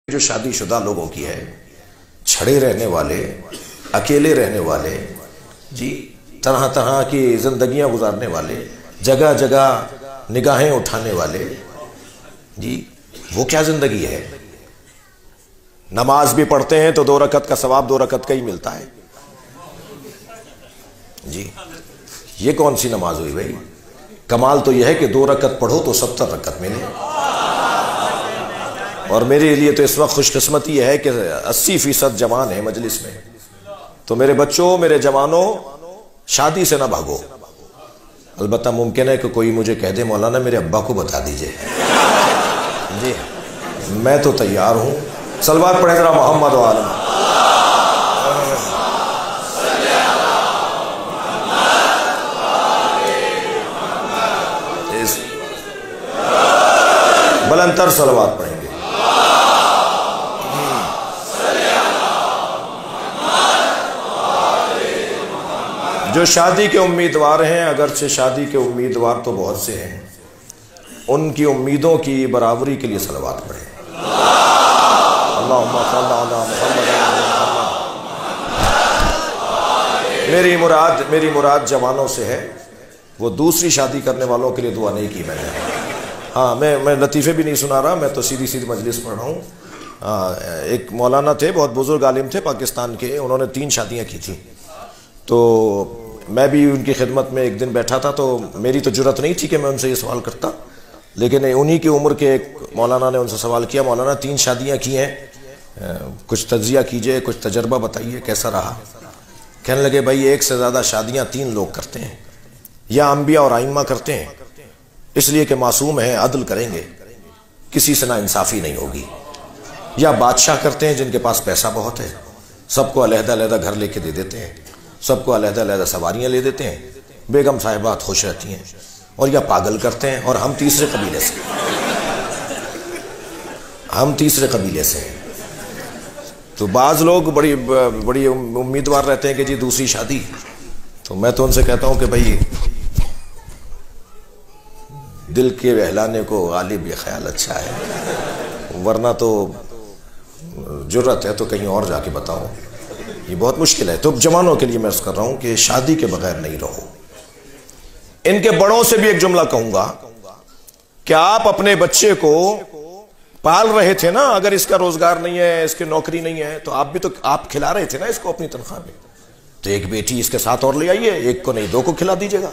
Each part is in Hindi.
जो शादीशुदा लोगों की है, छड़े रहने वाले, अकेले रहने वाले जी, तरह तरह की जिंदगियां गुजारने वाले, जगह जगह निगाहें उठाने वाले जी, वो क्या जिंदगी है। नमाज भी पढ़ते हैं तो 2 रकत का सवाब 2 रकत का ही मिलता है जी। ये कौन सी नमाज हुई भाई। कमाल तो यह है कि 2 रकत पढ़ो तो 70 रकत मिले। और मेरे लिए तो इस वक्त खुशकिस्मती है कि 80% जवान है मजलिस में। तो मेरे बच्चों, मेरे जवानों, शादी से ना भागो। अलबत्ता मुमकिन है कि कोई मुझे कह दे मौलाना मेरे अब्बा को बता दीजिए जी, मैं तो तैयार हूं। सलवात पढ़े जरा मोहम्मद वाला। बुलंदतर सलवात पढ़ेंगे। जो शादी के उम्मीदवार हैं, अगरचे शादी के उम्मीदवार तो बहुत से हैं, उनकी उम्मीदों की बराबरी के लिए सलवात पढ़ें। अल्लाहुम्मा सल्ली अला मुहम्मद। मेरी मुराद जवानों से है। वो दूसरी शादी करने वालों के लिए दुआ नहीं की मैंने। हाँ, मैं लतीफ़े भी नहीं सुना रहा, मैं तो सीधी सीधी मजलिस पढ़ रहा हूँ। एक मौलाना थे, बहुत बुजुर्ग आलिम थे पाकिस्तान के, उन्होंने 3 शादियाँ की थी। तो मैं भी उनकी खिदमत में एक दिन बैठा था, तो मेरी तो जुर्रत नहीं थी कि मैं उनसे ये सवाल करता, लेकिन उन्हीं की उम्र के एक मौलाना ने उनसे सवाल किया, मौलाना 3 शादियाँ की हैं, कुछ तज्जिया कीजिए, कुछ तजर्बा बताइए कैसा रहा। कहने लगे भाई 1 से ज़्यादा शादियाँ 3 लोग करते हैं, या अम्बिया और आइम्मा करते हैं, इसलिए कि मासूम है, अदल करेंगे, किसी से ना इंसाफ़ी नहीं होगी। या बादशाह करते हैं जिनके पास पैसा बहुत है, सबको अलहदा-अलहदा घर लेके दे देते हैं, सबको अलहदा-अलहदा सवारियाँ ले देते हैं, बेगम साहिबात खुश रहती हैं। और या पागल करते हैं, और हम तीसरे कबीले से हैं। तो बाज़ लोग बड़ी उम्मीदवार रहते हैं कि जी दूसरी शादी। तो मैं तो उनसे कहता हूँ कि भाई दिल के बहलाने को गालिब ये ख्याल अच्छा है, वरना तो जुर्रत है तो कहीं और जाके बताओ, ये बहुत मुश्किल है। तो जवानों के लिए मैं कर रहा हूं कि शादी के बगैर नहीं रहो। इनके बड़ों से भी एक जुमला कहूंगा कि आप अपने बच्चे को पाल रहे थे ना, अगर इसका रोजगार नहीं है, इसकी नौकरी नहीं है, तो आप भी तो आप खिला रहे थे ना इसको अपनी तनख्वाह में। तो एक बेटी इसके साथ और ले आइए, 1 को नहीं 2 को खिला दीजिएगा।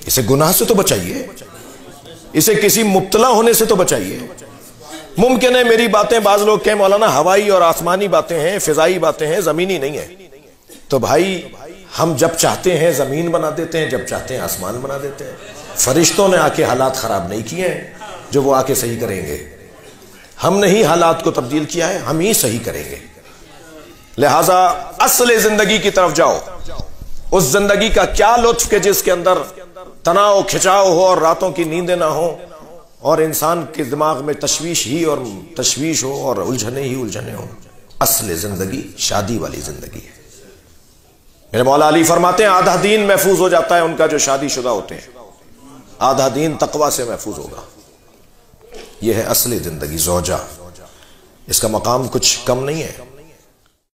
इसे गुनाह से तो बचाइए, इसे किसी मुब्तला होने से तो बचाइए। मुमकिन है मेरी बातें बाज लोग कहें मौलाना हवाई और आसमानी बातें हैं, फिजाई बातें हैं, जमीनी नहीं है। तो भाई हम जब चाहते हैं जमीन बना देते हैं, जब चाहते हैं आसमान बना देते हैं। फरिश्तों ने आके हालात खराब नहीं किए हैं जो वो आके सही करेंगे। हमने ही हालात को तब्दील किया है, हम ही सही करेंगे। लिहाजा असल जिंदगी की तरफ जाओ। उस जिंदगी का क्या लुत्फ के जिसके अंदर तनाव खिंचाव हो और रातों की नींदें ना हो, और इंसान के दिमाग में तशवीश हो और उलझने ही उलझने हो। असल जिंदगी शादी वाली जिंदगी है। मेरे मौला अली फरमाते हैं आधा दीन महफूज हो जाता है उनका जो शादीशुदा होते हैं, आधा दीन तकवा से महफूज होगा। यह है असली जिंदगी ज़ौजा। इसका मकाम कुछ कम नहीं है।